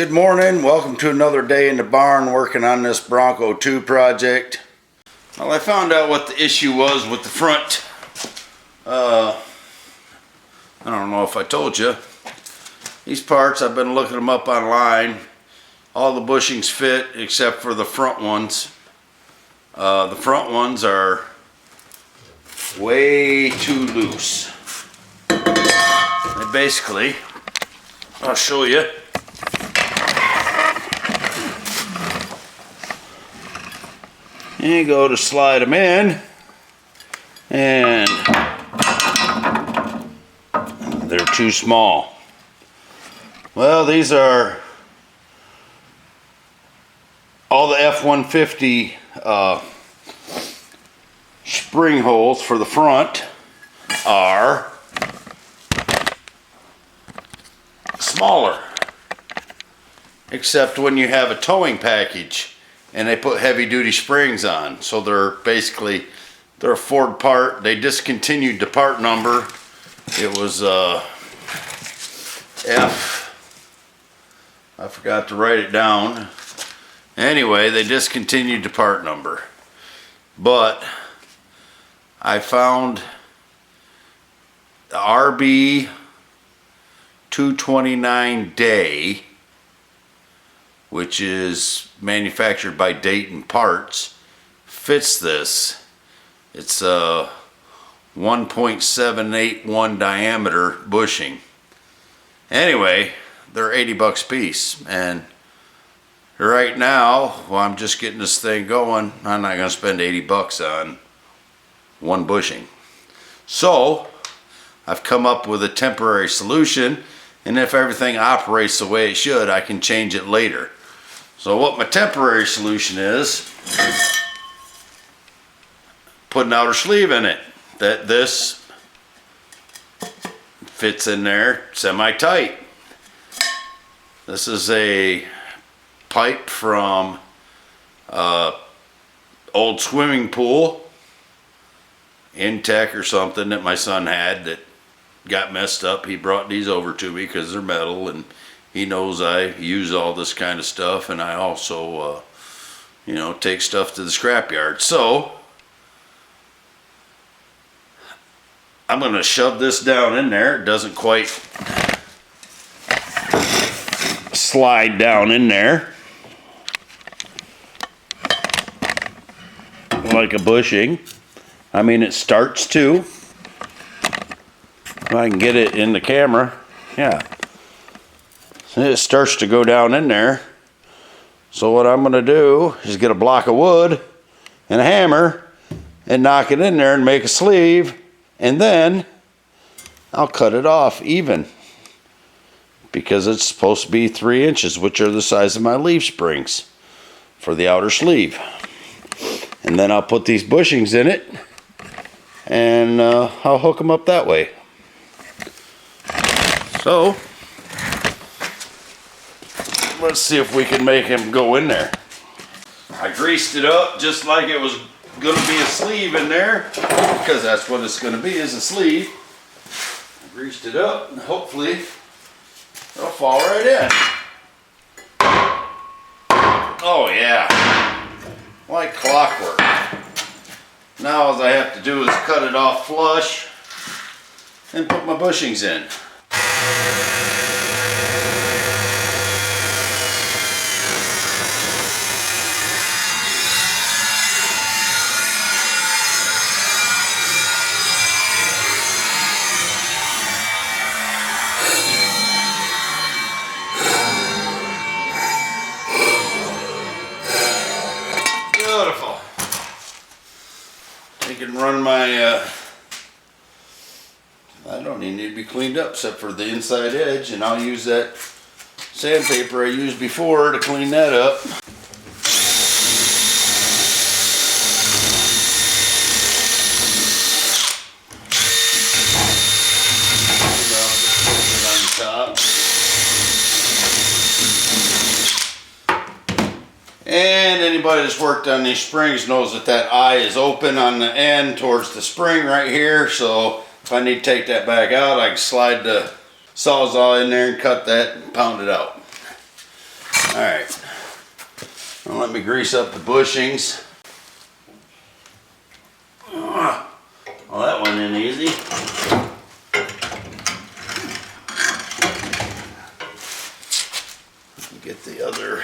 Good morning, welcome to another day in the barn working on this Bronco 2 project. Well, I found out what the issue was with the front. I don't know if I told you. These parts, I've been looking them up online. All the bushings fit except for the front ones. The front ones are way too loose. And basically, I'll show you. You go to slide them in, and they're too small. Well, these are all the F-150 spring holes for the front are smaller, except when you have a towing package and they put heavy duty springs on. So they're a Ford part. They discontinued the part number. It was I forgot to write it down. Anyway, they discontinued the part number. But I found the RB 229 Day, which is manufactured by Dayton Parts, fits this. It's a 1.781 diameter bushing. Anyway, they're 80 bucks a piece, and right now, while I'm just getting this thing going, I'm not gonna spend 80 bucks on one bushing. So I've come up with a temporary solution, and if everything operates the way it should, I can change it later. So what my temporary solution is, put an outer sleeve in it. This fits in there semi-tight. This is a pipe from old swimming pool, Intech or something that my son had that got messed up. He brought these over to me because they're metal, and he knows I use all this kind of stuff, and I also, take stuff to the scrapyard. So I'm going to shove this down in there. It doesn't quite slide down in there like a bushing. I mean, it starts to. If I can get it in the camera, yeah. It starts to go down in there. So what I'm going to do is get a block of wood and a hammer and knock it in there and make a sleeve, and then I'll cut it off even, because it's supposed to be 3 inches, which are the size of my leaf springs for the outer sleeve. And then I'll put these bushings in it, and I'll hook them up that way. So let's see if we can make him go in there. I greased it up just like it was going to be a sleeve in there, because that's what it's going to be, is a sleeve. I greased it up, and hopefully it'll fall right in. Oh yeah, like clockwork. Now all I have to do is cut it off flush and put my bushings in. Beautiful. I can run my, I don't even need to be cleaned up except for the inside edge, and I'll use that sandpaper I used before to clean that up. And anybody that's worked on these springs knows that that eye is open on the end towards the spring right here. So if I need to take that back out, I can slide the Sawzall in there and cut that and pound it out. All right. Now let me grease up the bushings. Well, that went in easy. Get the other,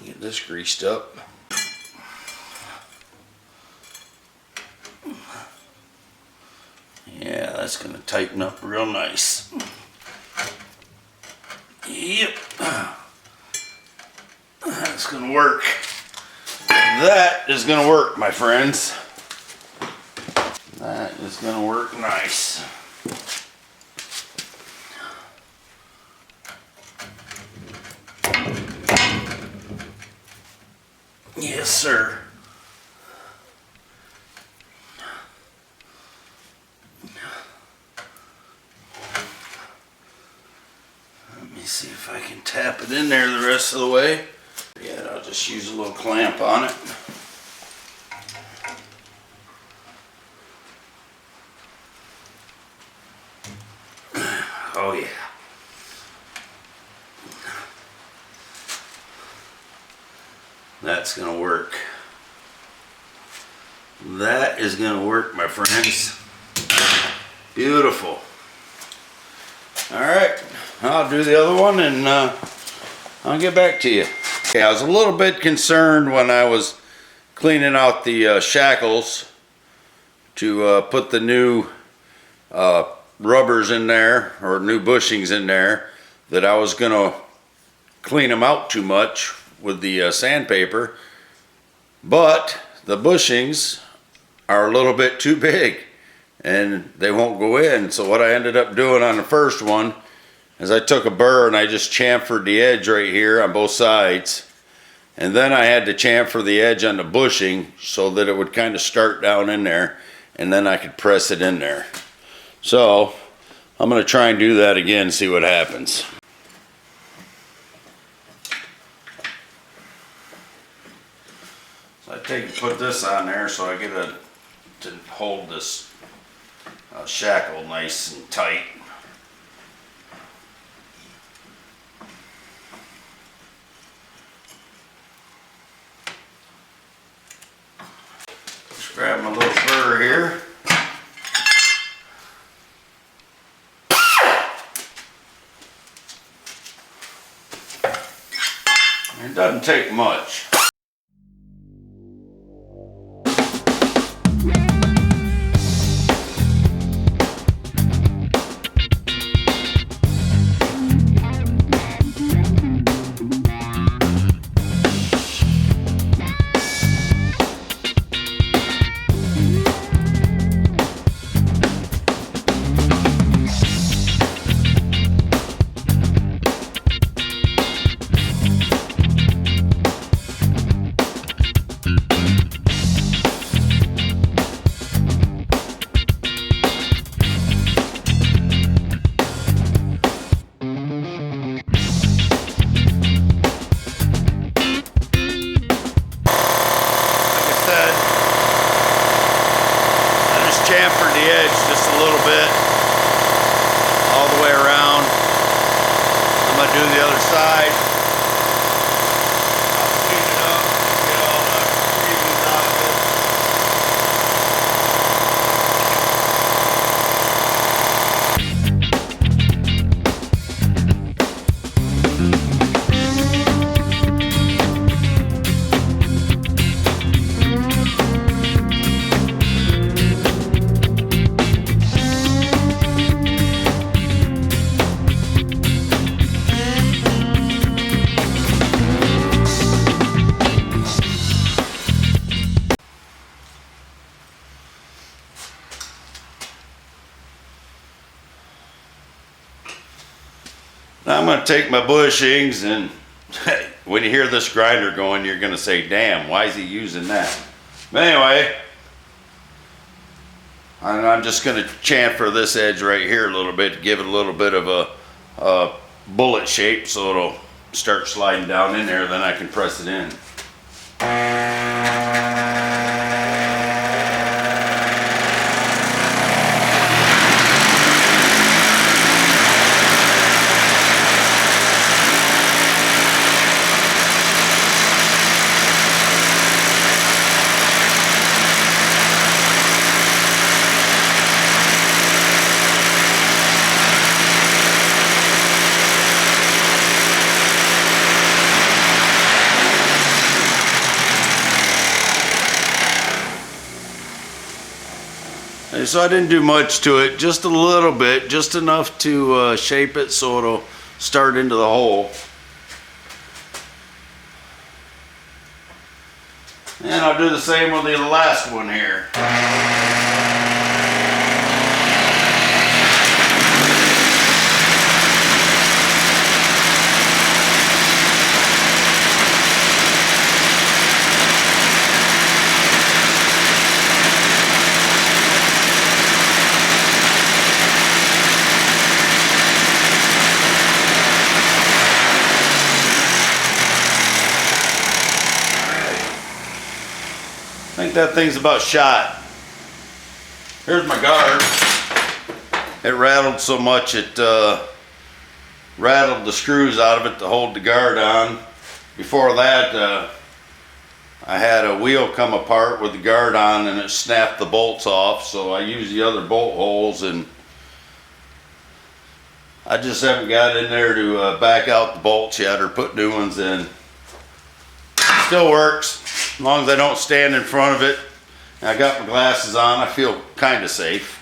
get this greased up. Yeah, that's gonna tighten up real nice. Yep, that's gonna work. That is gonna work, my friends. That is gonna work nice. Yes, sir. Let me see if I can tap it in there the rest of the way. Yeah, I'll just use a little clamp on it. Oh yeah. That's gonna work. That is gonna work, my friends. Beautiful. All right, I'll do the other one and I'll get back to you. Okay, I was a little bit concerned when I was cleaning out the shackles to put the new rubbers in there, or new bushings in there, that I was gonna clean them out too much with the sandpaper, but the bushings are a little bit too big and they won't go in. So what I ended up doing on the first one is I took a burr and I just chamfered the edge right here on both sides, and then I had to chamfer the edge on the bushing so that it would kind of start down in there, and then I could press it in there. So I'm going to try and do that again, see what happens. So I put this on there so I get to hold this shackle nice and tight. Just grab my little burr here. It doesn't take much. Chamfered the edge just a little bit all the way around. I'm going to do the other side. I'll clean it up, get all the freebies out of it. Now I'm going to take my bushings, and when you hear this grinder going, you're going to say, damn, why is he using that? But anyway, I'm just going to chamfer this edge right here a little bit to give it a little bit of a bullet shape so it'll start sliding down in there, then I can press it in. And so I didn't do much to it, just a little bit, just enough to shape it so it'll start into the hole. And I'll do the same with the last one here. I think that thing's about shot. Here's my guard. It rattled so much it rattled the screws out of it to hold the guard on. Before that, I had a wheel come apart with the guard on and it snapped the bolts off, so I used the other bolt holes, and I just haven't got in there to back out the bolts yet or put new ones in. Still works. As long as I don't stand in front of it. I got my glasses on, I feel kind of safe.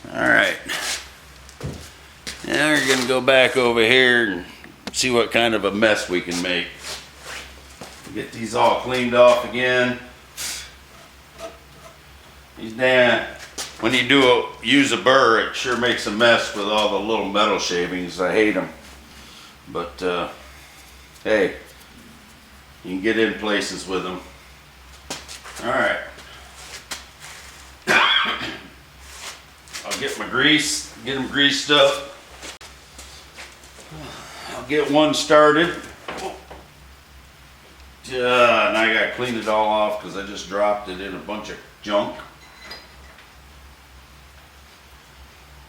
Alright. Now we're going to go back over here and see what kind of a mess we can make. Get these all cleaned off again. These damn, when you use a burr, it sure makes a mess with all the little metal shavings. I hate them. But, hey, you can get in places with them. Alright. I'll get my grease, get them greased up. I'll get one started. And I gotta clean it all off because I just dropped it in a bunch of junk.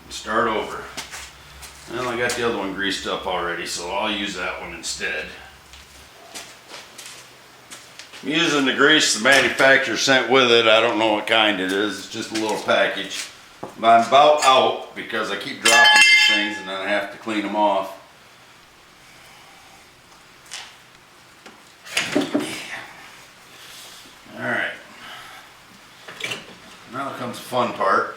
Start over. Well, I got the other one greased up already, so I'll use that one instead. I'm using the grease the manufacturer sent with it. I don't know what kind it is. It's just a little package. But I'm about out because I keep dropping these things and then I have to clean them off. Alright. Now comes the fun part.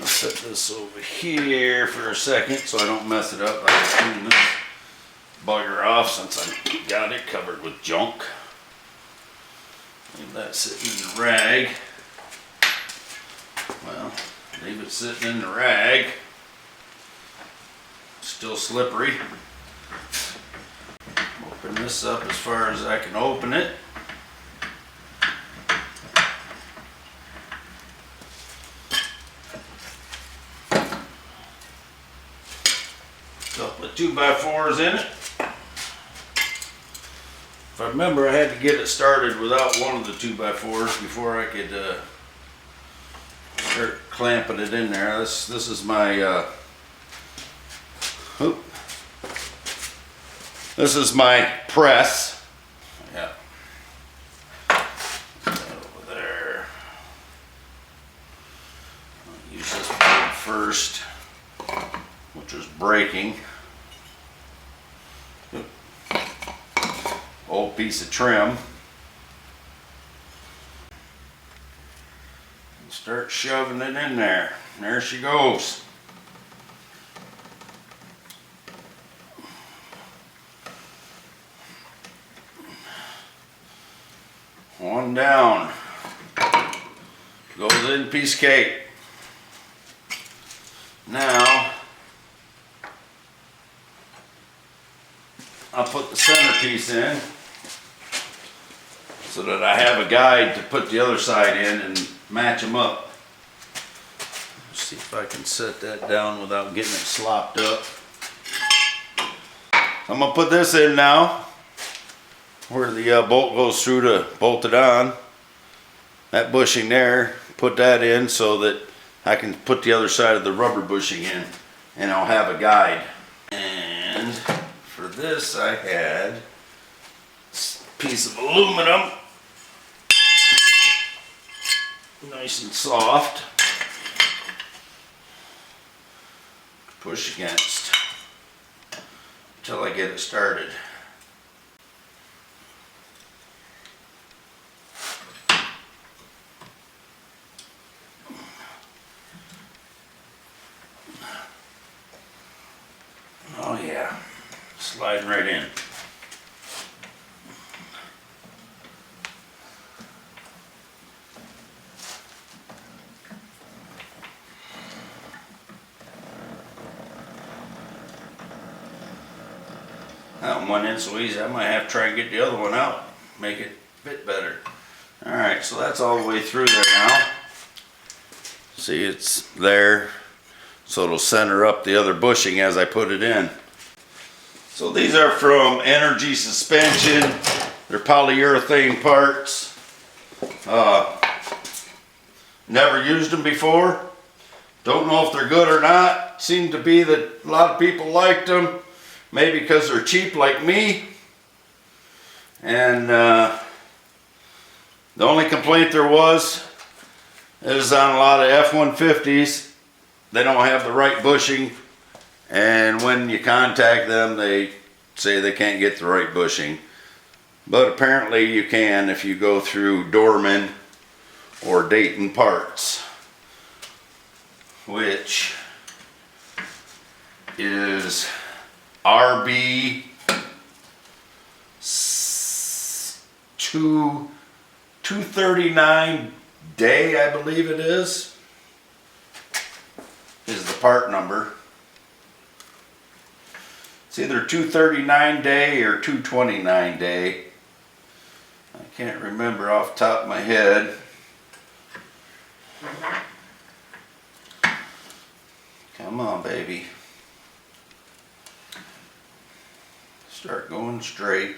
Set this over here for a second so I don't mess it up. I'll clean this bugger off since I got it covered with junk. Leave that sitting in the rag. Well, leave it sitting in the rag. Still slippery. Open this up as far as I can open it. Couple of 2x4s in it. If I remember, I had to get it started without one of the 2x4s before I could start clamping it in there. This is my this is my press. Yeah. Over there. I'll use this part first, which is breaking. Old piece of trim. Start shoving it in there. There she goes. One down. Goes in piece of cake. Now I'll put the centerpiece in so that I have a guide to put the other side in and match them up. Let's see if I can set that down without getting it slopped up. I'm going to put this in now where the bolt goes through to bolt it on. That bushing there, put that in so that I can put the other side of the rubber bushing in and I'll have a guide. And for this I had a piece of aluminum nice and soft. Push against until I get it started. Oh yeah, sliding right in. That one went in so easy, I might have to try and get the other one out, make it fit better. Alright, so that's all the way through there now. See, it's there, so it'll center up the other bushing as I put it in. So these are from Energy Suspension. They're polyurethane parts. Never used them before. Don't know if they're good or not. Seemed to be that a lot of people liked them. Maybe because they're cheap like me. And the only complaint there was is on a lot of F-150s, they don't have the right bushing. And when you contact them, they say they can't get the right bushing. But apparently you can if you go through Dorman or Dayton Parts, which is RB 239 day, I believe it is the part number. It's either 239 day or 229 day. I can't remember off the top of my head. Come on, baby. Start going straight.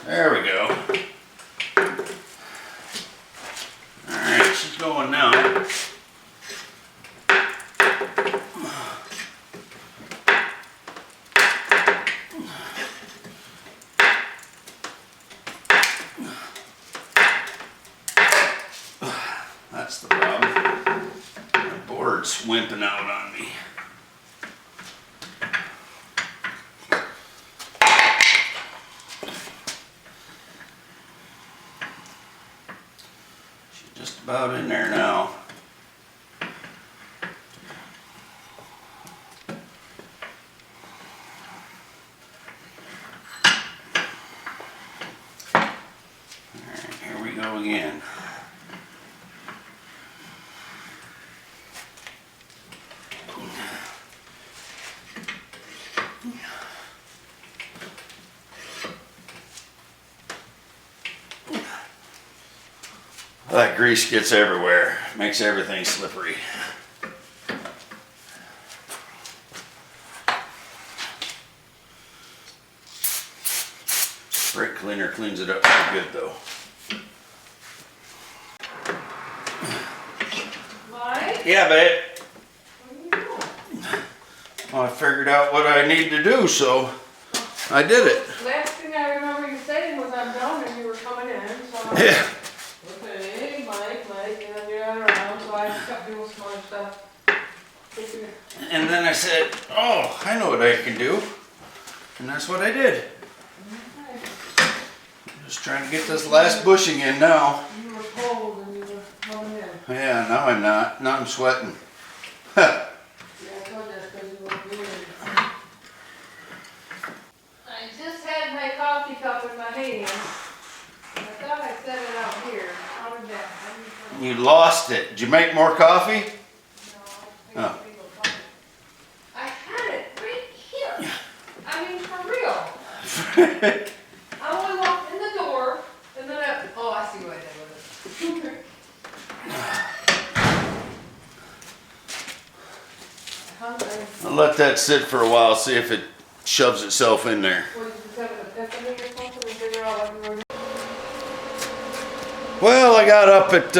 There we go. Alright, she's going now. That's the problem. My board's wimping out on me. About in there now. Alright, here we go again. That grease gets everywhere, makes everything slippery. Brake cleaner cleans it up pretty good though. Mike? Yeah, babe. What are you doing? Well, I figured out what I need to do, so I did it. Last thing I remember you saying was I'm done and you were coming in, so I'm Yeah. okay, Mike, and then you're not around, so I just kept doing some other stuff. And then I said, oh, I know what I can do. And that's what I did. Okay. Just trying to get this last bushing in now. You were cold and you were coming in. Yeah, now I'm not. Now I'm sweating. Yeah, I told you that's because you were doing it. I just had my coffee cup in my hand. I thought I set it out here. How did that? You lost it. Did you make more coffee? No, I think I had it right here. I mean, for real. I only walked in the door, and then oh, I see what I did with it. I'll let that sit for a while, see if it shoves itself in there. What, you just have an epiphany or something and figure out like you were. Well, I got up at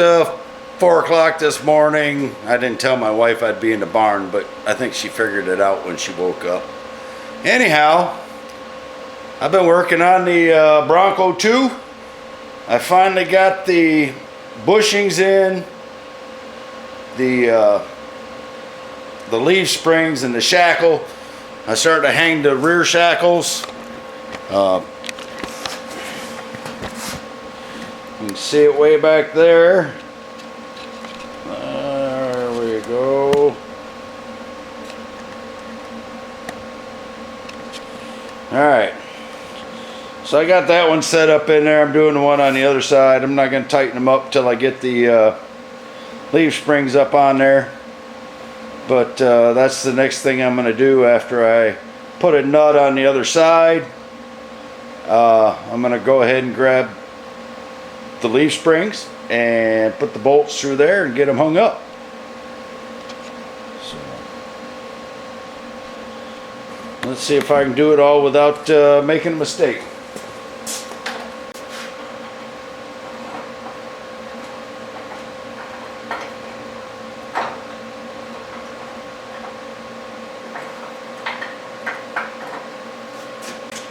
4 o'clock this morning. I didn't tell my wife I'd be in the barn, but I think she figured it out when she woke up. Anyhow, I've been working on the Bronco 2. I finally got the bushings in, the leaf springs and the shackle. I started to hang the rear shackles. You can see it way back there. There we go. Alright. So I got that one set up in there. I'm doing the one on the other side. I'm not going to tighten them up till I get the leaf springs up on there. But that's the next thing I'm going to do after I put a nut on the other side. I'm going to go ahead and grab the leaf springs and put the bolts through there and get them hung up. So, let's see if I can do it all without making a mistake.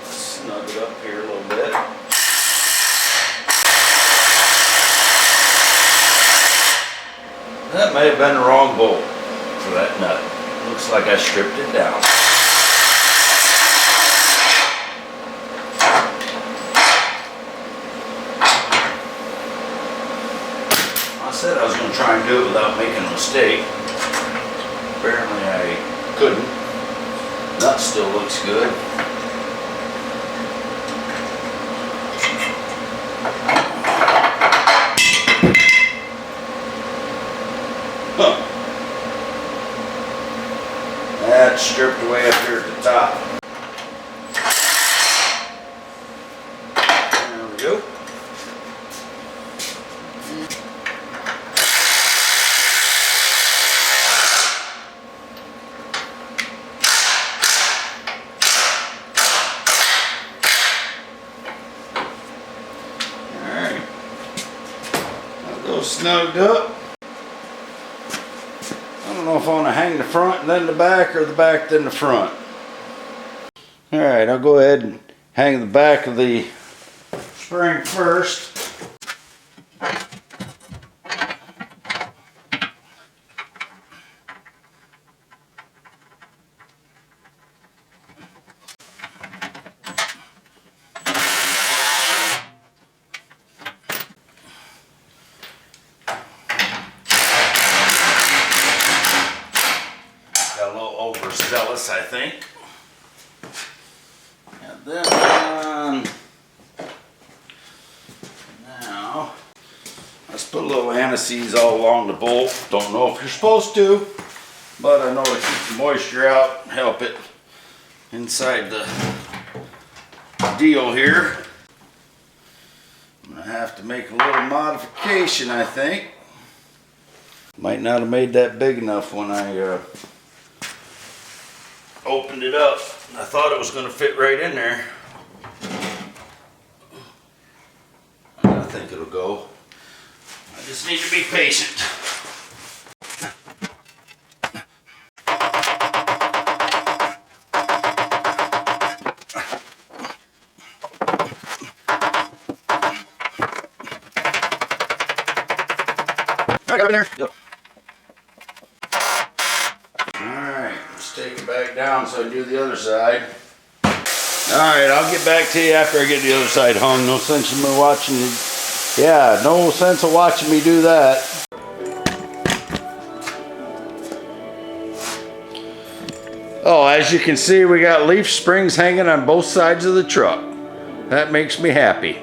Snug it up here a little bit. That may have been the wrong bolt for that nut. Looks like I stripped it down. I said I was going to try and do it without making a mistake. Apparently I couldn't. Nut still looks good. Huh. That's stripped away up here at the top. There we go. Alright. Got those snugged up. I don't know if I want to hang the front and then the back, or the back then the front. Alright, I'll go ahead and hang the back of the spring first. Overzealous, I think. And then now let's put a little anise all along the bolt. Don't know if you're supposed to, but I know to keep the moisture out and help it inside the deal here. I'm gonna have to make a little modification, I think. Might not have made that big enough when I opened it up. I thought it was going to fit right in there. I think it'll go. I just need to be patient. All right, got it in there. Yep. Take it back down so I do the other side. Alright, I'll get back to you after I get the other side hung. No sense in me watching you. Yeah, no sense of watching me do that. Oh, as you can see, we got leaf springs hanging on both sides of the truck. That makes me happy.